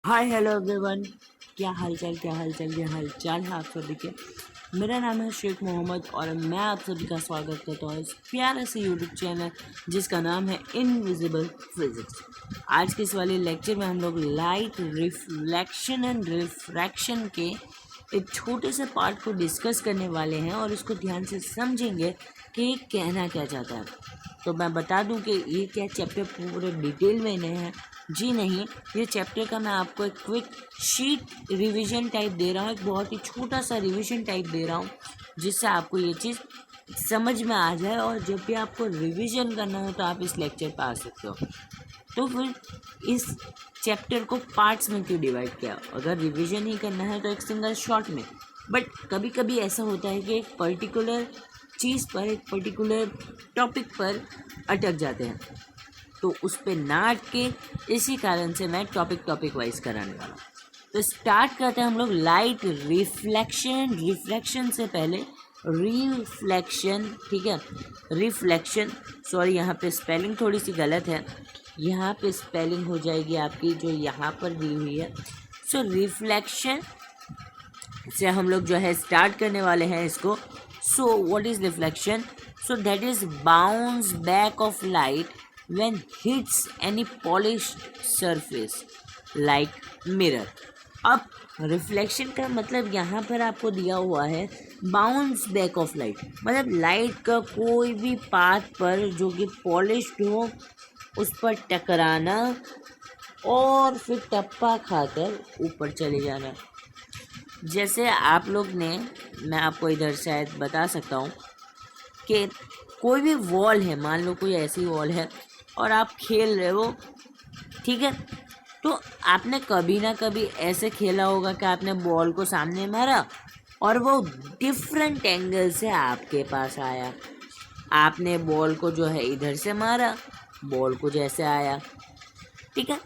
Hi hello everyone. क्या हाल चाल है आप सभी के। मेरा नाम है शेख मोहम्मद और मैं आप सभी का स्वागत करता हूँ इस प्यारे से यूट्यूब चैनल जिसका नाम है इनविजिबल फिजिक्स। आज के इस वाले लेक्चर में हम लोग लाइट रिफ्लेक्शन एंड रिफ्रैक्शन के एक छोटे से पार्ट को डिस्कस करने वाले हैं और इसको ध्यान से समझेंगे कि ये कहना क्या चाहता है। तो मैं बता दूं कि ये क्या चैप्टर पूरे डिटेल में नहीं है। जी नहीं, ये चैप्टर का मैं आपको एक क्विक शीट रिवीजन टाइप दे रहा हूँ, एक बहुत ही छोटा सा रिवीजन टाइप दे रहा हूँ जिससे आपको ये चीज़ समझ में आ जाए और जब भी आपको रिवीजन करना हो तो आप इस लेक्चर पर आ सकते हो। तो फिर इस चैप्टर को पार्ट्स में क्यों डिवाइड किया? अगर रिवीजन ही करना है तो एक सिंगल शॉट में, बट कभी कभी ऐसा होता है कि एक पर्टिकुलर चीज़ पर, एक पर्टिकुलर टॉपिक पर अटक जाते हैं, तो उस पर ना अटके, इसी कारण से मैं टॉपिक वाइज कराने वाला हूँ। तो स्टार्ट करते हैं हम लोग लाइट रिफ्लेक्शन से पहले रिफ्लेक्शन, ठीक है। रिफ्लेक्शन, सॉरी यहाँ पे स्पेलिंग थोड़ी सी गलत है, यहाँ पे स्पेलिंग हो जाएगी आपकी जो यहाँ पर दी हुई है। सो रिफ्लेक्शन से हम लोग जो है स्टार्ट करने वाले हैं इसको। So what is reflection? So that is bounce back of light when hits any polished surface like mirror। अब रिफ्लेक्शन का मतलब यहाँ पर आपको दिया हुआ है बाउंस बैक ऑफ लाइट, मतलब लाइट का कोई भी पाथ पर जो कि पॉलिश्ड हो उस पर टकराना और फिर टप्पा खाकर ऊपर चले जाना। जैसे आप लोग ने, मैं आपको इधर शायद बता सकता हूँ कि कोई भी वॉल है, मान लो कोई ऐसी वॉल है और आप खेल रहे हो, ठीक है, तो आपने कभी ना कभी ऐसे खेला होगा कि आपने बॉल को सामने मारा और वो डिफरेंट एंगल से आपके पास आया। आपने बॉल को जो है इधर से मारा, बॉल को जैसे आया, ठीक है।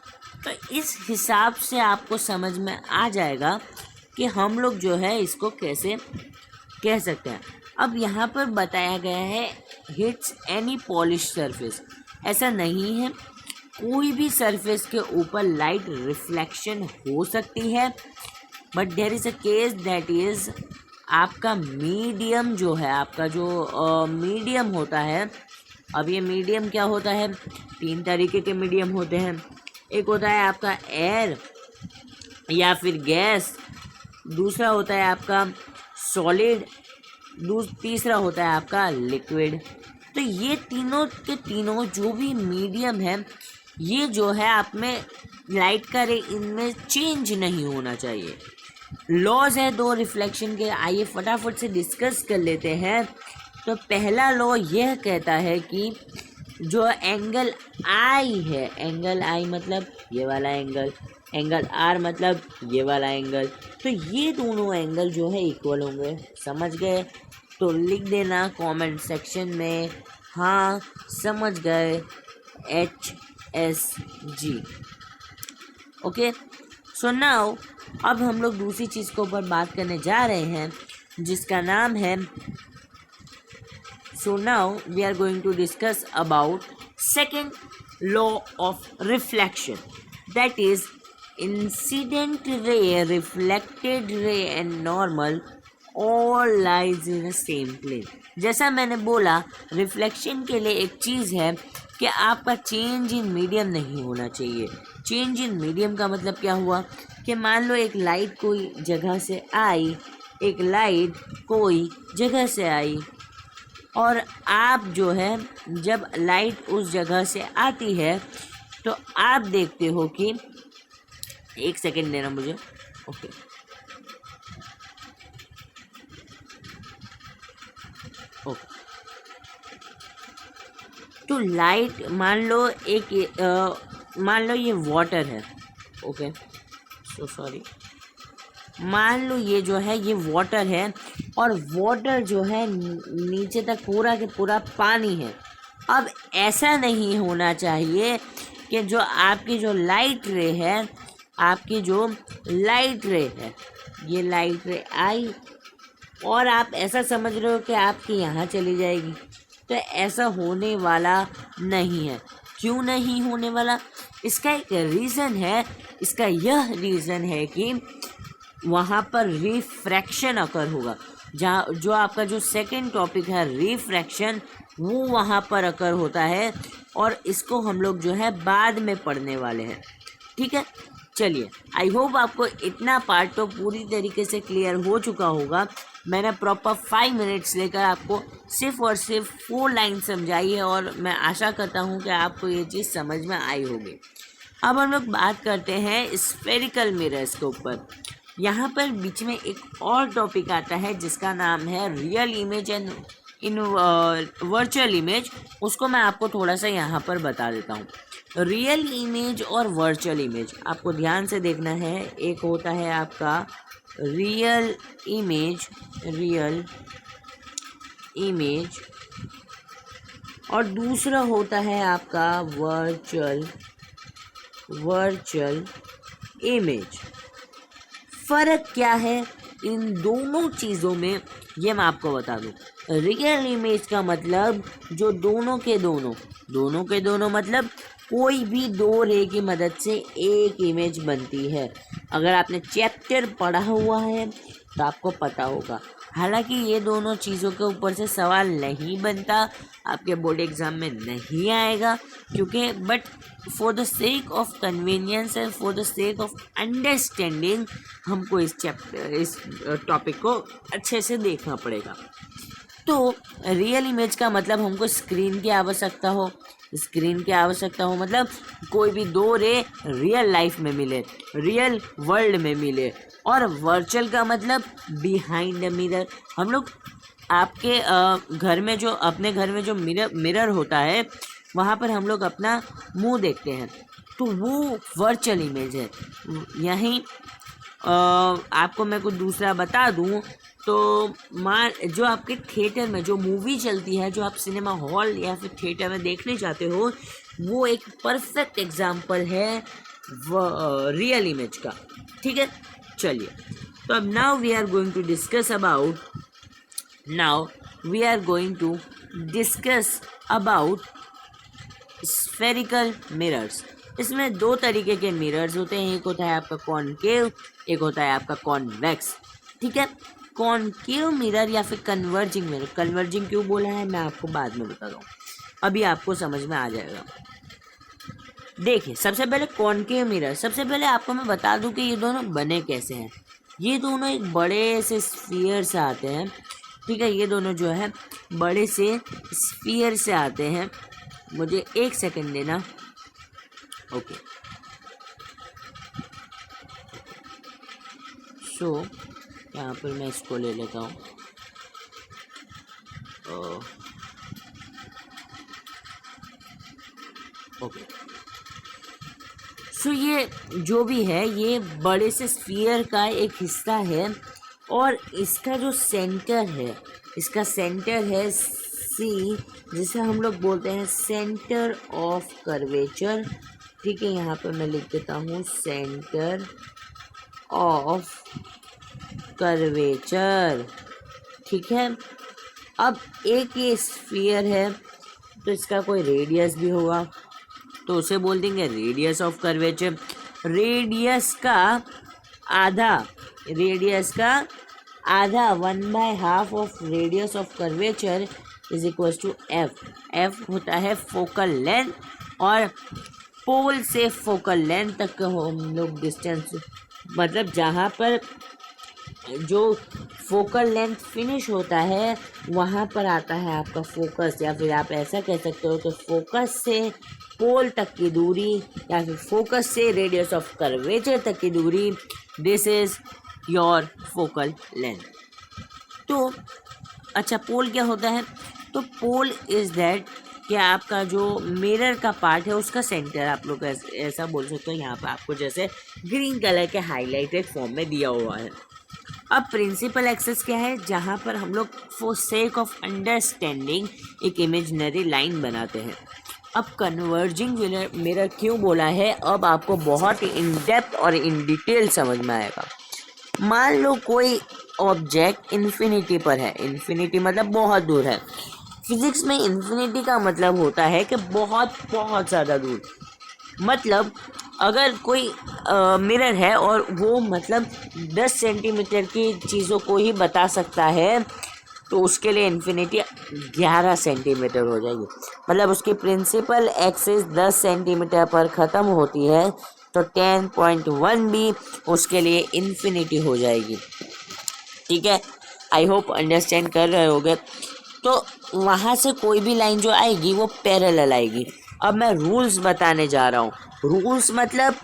तो इस हिसाब से आपको समझ में आ जाएगा कि हम लोग जो है इसको कैसे कह सकते हैं। अब यहाँ पर बताया गया है हिट्स एनी पॉलिश सरफेस, ऐसा नहीं है, कोई भी सरफेस के ऊपर लाइट रिफ्लेक्शन हो सकती है, but there is a case that is आपका मीडियम जो है, आपका जो मीडियम होता है। अब ये मीडियम क्या होता है? 3 तरीके के मीडियम होते हैं। एक होता है आपका एयर या फिर गैस, दूसरा होता है आपका सॉलिड, तीसरा होता है आपका लिक्विड। तो ये तीनों के तीनों जो भी मीडियम है, ये जो है आप में लाइट का रे इनमें चेंज नहीं होना चाहिए। लॉज है 2 रिफ्लेक्शन के, आइए फटाफट से डिस्कस कर लेते हैं। तो पहला लॉ यह कहता है कि जो एंगल आई है, एंगल आई मतलब ये वाला एंगल, एंगल आर मतलब ये वाला एंगल, तो ये दोनों एंगल जो है इक्वल होंगे। समझ गए? तो लिख देना कमेंट सेक्शन में, हाँ समझ गए, HSG। ओके, सो नाउ अब हम लोग दूसरी चीज़ के ऊपर बात करने जा रहे हैं जिसका नाम है, so now we are going to discuss about second law of reflection, that is incident ray, reflected ray and normal all lies in the same plane। जैसा मैंने बोला, रिफ्लेक्शन के लिए एक चीज़ है कि आपका चेंज इन मीडियम नहीं होना चाहिए। चेंज इन मीडियम का मतलब क्या हुआ कि मान लो एक लाइट कोई जगह से आई, एक लाइट कोई जगह से आई, और आप जो है जब लाइट उस जगह से आती है तो आप देखते हो कि, एक सेकेंड देना मुझे, ओके, ओके। तो लाइट मान लो मान लो ये वाटर है, ओके, सो सॉरी, मान लो ये जो है ये वाटर है और वाटर जो है नीचे तक पूरा के पूरा पानी है। अब ऐसा नहीं होना चाहिए कि जो आपकी जो लाइट रे है, आपकी जो लाइट रे है, ये लाइट रे आई और आप ऐसा समझ रहे हो कि आपकी यहाँ चली जाएगी, तो ऐसा होने वाला नहीं है। क्यों नहीं होने वाला? इसका एक रीज़न है। इसका यह रीज़न है कि वहाँ पर रिफ्रैक्शन अकर होगा। जहाँ जो आपका जो सेकंड टॉपिक है रिफ्रैक्शन, वो वहाँ पर अकर होता है और इसको हम लोग जो है बाद में पढ़ने वाले हैं। ठीक है, चलिए, आई होप आपको इतना पार्ट तो पूरी तरीके से क्लियर हो चुका होगा। मैंने प्रॉपर 5 मिनट्स लेकर आपको सिर्फ और सिर्फ 4 लाइन समझाई है और मैं आशा करता हूँ कि आपको ये चीज़ समझ में आई होगी। अब हम लोग बात करते हैं स्फेरिकल मिरर्स के ऊपर। यहाँ पर बीच में एक और टॉपिक आता है जिसका नाम है real image and in virtual image. उसको मैं आपको थोड़ा सा यहाँ पर बता देता हूँ। रियल इमेज और वर्चुअल इमेज आपको ध्यान से देखना है। एक होता है आपका रियल इमेज और दूसरा होता है आपका वर्चुअल इमेज। फ़र्क क्या है इन दोनों चीज़ों में, ये मैं आपको बता दूँ। रियल इमेज का मतलब जो दोनों के दोनों मतलब कोई भी 2 रे की मदद से एक इमेज बनती है। अगर आपने चैप्टर पढ़ा हुआ है तो आपको पता होगा। हालांकि ये दोनों चीज़ों के ऊपर से सवाल नहीं बनता, आपके बोर्ड एग्ज़ाम में नहीं आएगा, क्योंकि but for the sake of convenience and for the sake of understanding हमको इस टॉपिक को अच्छे से देखना पड़ेगा। तो रियल इमेज का मतलब हमको स्क्रीन की आवश्यकता हो मतलब कोई भी 2 रे रियल लाइफ में मिले, रियल वर्ल्ड में मिले। और वर्चुअल का मतलब बिहाइंड द मिरर। हम लोग आपके अपने घर में जो मिरर होता है वहाँ पर हम लोग अपना मुंह देखते हैं, तो वो वर्चुअल इमेज है। यहीं आपको मैं कुछ दूसरा बता दूँ तो जो आपके थिएटर में जो मूवी चलती है, जो आप सिनेमा हॉल या फिर थिएटर में देखने जाते हो, वो एक परफेक्ट एग्जाम्पल है रियल इमेज का। ठीक है, चलिए, तो अब now we are going to discuss about spherical mirrors. इसमें 2 तरीके के मिरर्स होते हैं। एक होता है आपका कॉनकेव, एक होता है आपका कॉन्वेक्स। ठीक है, कॉनकेव मिरर या फिर कन्वर्जिंग मिरर। कन्वर्जिंग क्यों बोला है मैं आपको बाद में बताता हूँ, अभी आपको समझ में आ जाएगा। देखिए, सबसे पहले कॉनकेव मिरर। सबसे पहले आपको मैं बता दूं कि ये दोनों बने कैसे हैं। ये दोनों एक बड़े से स्फीयर से आते हैं। ठीक है, ये दोनों जो है बड़े से स्फीयर से आते हैं। मुझे 1 सेकंड देना। ओके, सो यहाँ पर मैं इसको ले लेता हूँ। ओके, सो ये जो भी है ये बड़े से स्फीयर का एक हिस्सा है और इसका जो सेंटर है सी, जिसे हम लोग बोलते हैं सेंटर ऑफ कर्वेचर। ठीक है, यहाँ पर मैं लिख देता हूँ सेंटर ऑफ कर्वेचर। ठीक है, अब एक ये स्फीयर है तो इसका कोई रेडियस भी होगा, तो उसे बोल देंगे रेडियस ऑफ कर्वेचर। रेडियस का आधा 1/2 of radius of curvature is equal to F होता है फोकल लेंथ, और पोल से फोकल लेंथ तक का हम लोग डिस्टेंस, मतलब जहाँ पर जो फोकल लेंथ फिनिश होता है वहाँ पर आता है आपका फोकस, या फिर आप ऐसा कह सकते हो कि फोकस से पोल तक की दूरी या फिर फोकस से रेडियस ऑफ कर्वेचर तक की दूरी, this is your focal length. तो अच्छा, पोल क्या होता है? तो पोल इज दैट कि आपका जो मिरर का पार्ट है उसका सेंटर, आप लोग ऐसा बोल सकते हो। यहाँ पर आपको जैसे ग्रीन कलर के हाईलाइटेड फॉर्म में दिया हुआ है। अब प्रिंसिपल एक्सेस क्या है? जहाँ पर हम लोग फॉर सेक ऑफ अंडरस्टैंडिंग एक इमेजिनरी लाइन बनाते हैं। अब कन्वर्जिंग मिरर क्यों बोला है, अब आपको बहुत ही इन डेप्थ और इन डिटेल समझ में आएगा। मान लो कोई ऑब्जेक्ट इन्फिनिटी पर है, इन्फिनिटी मतलब बहुत दूर है, फिजिक्स में इन्फिनिटी का मतलब होता है कि बहुत बहुत ज़्यादा दूर। मतलब अगर कोई मिरर है और वो मतलब 10 सेंटीमीटर की चीज़ों को ही बता सकता है, तो उसके लिए इन्फिनिटी 11 सेंटीमीटर हो जाएगी। मतलब उसकी प्रिंसिपल एक्सिस 10 सेंटीमीटर पर ख़त्म होती है, तो 10.1 भी उसके लिए इन्फिनिटी हो जाएगी। ठीक है, आई होप अंडरस्टैंड कर रहे होगे। तो वहाँ से कोई भी लाइन जो आएगी वो पैरेलल आएगी। अब मैं रूल्स बताने जा रहा हूँ। रूल्स मतलब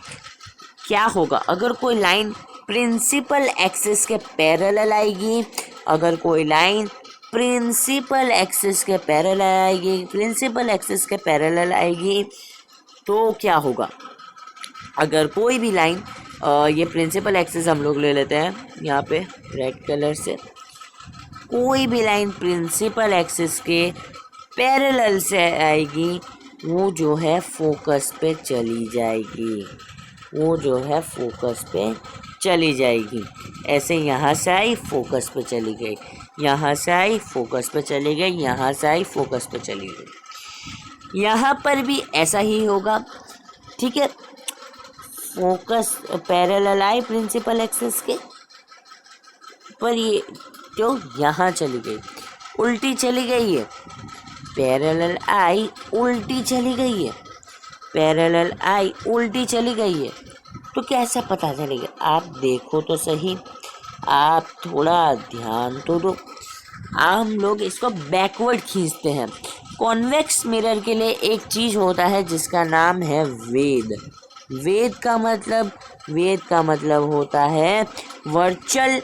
क्या होगा अगर कोई लाइन प्रिंसिपल एक्सिस के पैरेलल आएगी, अगर कोई लाइन प्रिंसिपल एक्सिस के पैरेलल आएगी तो क्या होगा। अगर कोई भी लाइन ये प्रिंसिपल एक्सिस हम लोग ले लेते हैं यहाँ पे रेड कलर से, कोई भी लाइन प्रिंसिपल एक्सिस के पैरेलल से आएगी, वो जो है फोकस पे चली जाएगी। ऐसे यहाँ से आई फोकस पे चली गई, यहाँ से आई फोकस पे चली गई, यहाँ से आई फोकस पे चली गई। यहाँ पर भी ऐसा ही होगा। ठीक है, फोकस पैरेलल आई प्रिंसिपल एक्सिस के, पर ये जो यहाँ चली गई उल्टी चली गई है, पैरेलल आई उल्टी चली गई है, पैरेलल आई उल्टी चली गई है। तो कैसे पता चलेगा? आप देखो तो सही, आप थोड़ा ध्यान तो दो। हम लोग इसको बैकवर्ड खींचते हैं। कॉन्वेक्स मिरर के लिए एक चीज़ होता है जिसका नाम है वेद। वेद का मतलब होता है वर्चुअल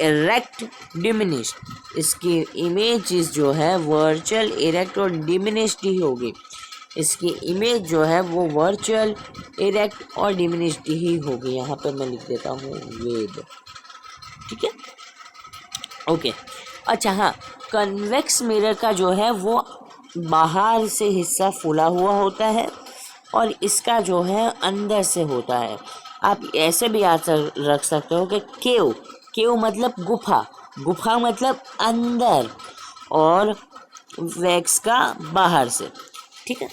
इरेक्ट डिमिनिश्ड। इसकी इमेज जो है वर्चुअल इरेक्ट और डिमिनिश्ड ही होगी। इसकी इमेज जो है वो वर्चुअल इरेक्ट और डिमिनिश्ड ही होगी। यहाँ पर मैं लिख देता हूँ वेद। ठीक है, ओके। अच्छा हाँ, कन्वेक्स मिरर का जो है वो बाहर से हिस्सा फूला हुआ होता है और इसका जो है अंदर से होता है। आप ऐसे भी याद रख सकते हो कि केव मतलब गुफा मतलब अंदर और वैक्स का बाहर से। ठीक है,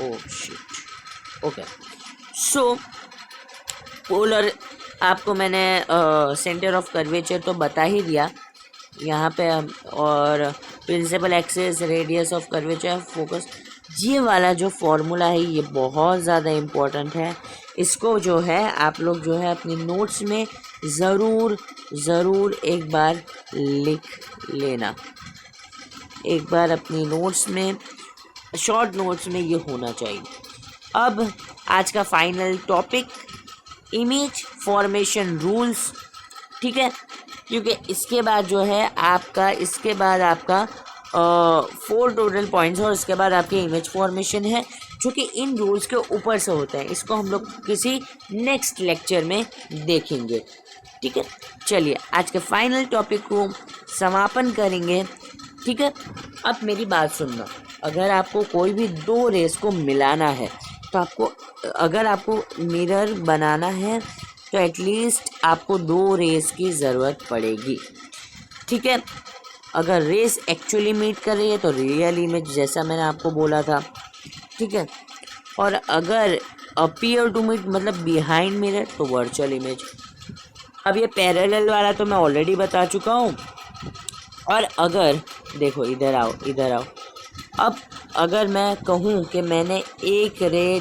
ओह शिट, ओके। सो पोलर आपको मैंने सेंटर ऑफ कर्वेचर तो बता ही दिया यहाँ पे, और principal axis, radius of curvature, focus, ये वाला जो फॉर्मूला है ये बहुत ज़्यादा इम्पोर्टेंट है। इसको जो है आप लोग जो है अपनी नोट्स में ज़रूर एक बार लिख लेना। एक बार अपनी नोट्स में, शॉर्ट नोट्स में ये होना चाहिए। अब आज का final topic, image formation rules. ठीक है, क्योंकि इसके बाद आपका 4 टोटल पॉइंट्स और इसके बाद आपकी इमेज फॉर्मेशन है, जो कि इन रूल्स के ऊपर से होते हैं। इसको हम लोग किसी नेक्स्ट लेक्चर में देखेंगे। ठीक है, चलिए आज के फाइनल टॉपिक को समापन करेंगे। ठीक है, अब मेरी बात सुनना। अगर आपको कोई भी 2 रेस को मिलाना है तो अगर आपको मिरर बनाना है तो एटलीस्ट आपको 2 रेस की ज़रूरत पड़ेगी। ठीक है, अगर रेस एक्चुअली मीट कर रही है तो रियल इमेज, जैसा मैंने आपको बोला था। ठीक है, और अगर अपीयर टू मीट मतलब बिहाइंड मिरर तो वर्चुअल इमेज। अब ये पैरेलल वाला तो मैं ऑलरेडी बता चुका हूँ। और अगर देखो, इधर आओ। अब अगर मैं कहूँ कि मैंने एक रे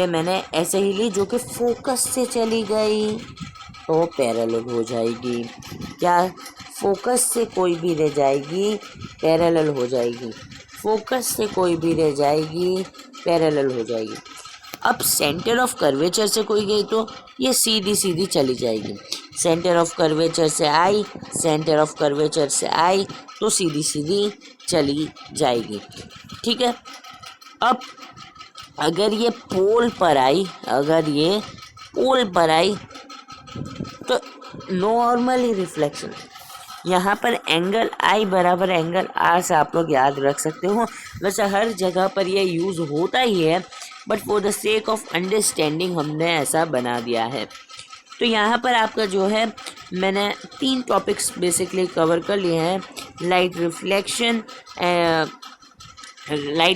मैंने ऐसे ही ली जो कि फोकस से चली गई, तो पैरेलल हो जाएगी। क्या फोकस से कोई भी रह जाएगी, पैरेलल हो जाएगी। फोकस से कोई भी रह जाएगी, पैरेलल हो जाएगी। अब सेंटर ऑफ कर्वेचर से कोई गई तो ये सीधी चली जाएगी। सेंटर ऑफ कर्वेचर से आई तो सीधी चली जाएगी। ठीक है, अब अगर ये पोल पर आई तो नॉर्मली रिफ्लेक्शन, यहाँ पर एंगल आई बराबर एंगल आर से आप लोग याद रख सकते हो। वैसे हर जगह पर ये यूज़ होता ही है, but for the sake of understanding हमने ऐसा बना दिया है। तो यहाँ पर आपका जो है मैंने 3 टॉपिक्स बेसिकली कवर कर लिए हैं। लाइट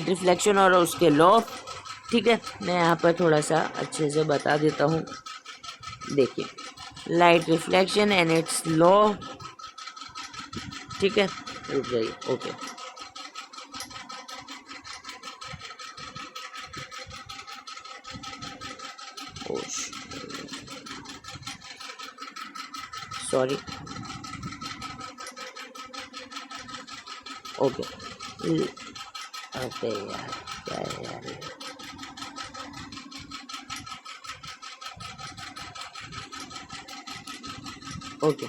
रिफ्लेक्शन और उसके लॉ। ठीक है, मैं यहाँ पर थोड़ा सा अच्छे से बता देता हूँ। देखिए, light reflection and it's law. ठीक है, रुक जाइए। Okay, sorry. ओके, ओके यार, क्या है यार ये? Okay,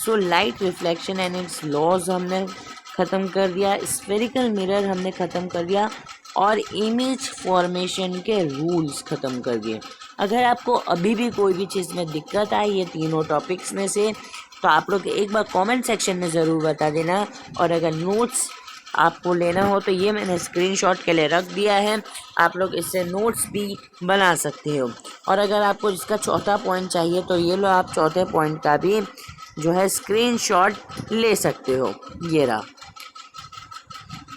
so light reflection and it's laws हमने ख़त्म कर दिया, स्फेरिकल मिरर हमने ख़त्म कर दिया, और इमेज फॉर्मेशन के रूल्स ख़त्म कर दिए। अगर आपको अभी भी कोई भी चीज़ में दिक्कत आई ये तीनों टॉपिक्स में से, तो आप लोग एक बार कमेंट सेक्शन में ज़रूर बता देना। और अगर नोट्स आपको लेना हो तो ये मैंने स्क्रीनशॉट के लिए रख दिया है, आप लोग इससे नोट्स भी बना सकते हो। और अगर आपको इसका चौथा पॉइंट चाहिए तो ये लो, आप चौथे पॉइंट का भी जो है स्क्रीनशॉट ले सकते हो। ये रहा,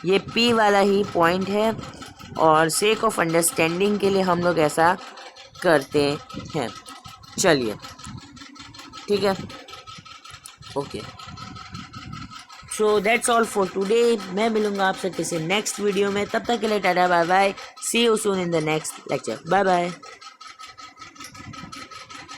ये P वाला ही पॉइंट है, और सेक ऑफ अंडरस्टैंडिंग के लिए हम लोग ऐसा करते हैं। चलिए, ठीक है, okay, so that's all for today. मैं मिलूंगा आपसे किसी नेक्स्ट वीडियो में, तब तक के लिए tata bye bye, see you soon in the next lecture, bye bye.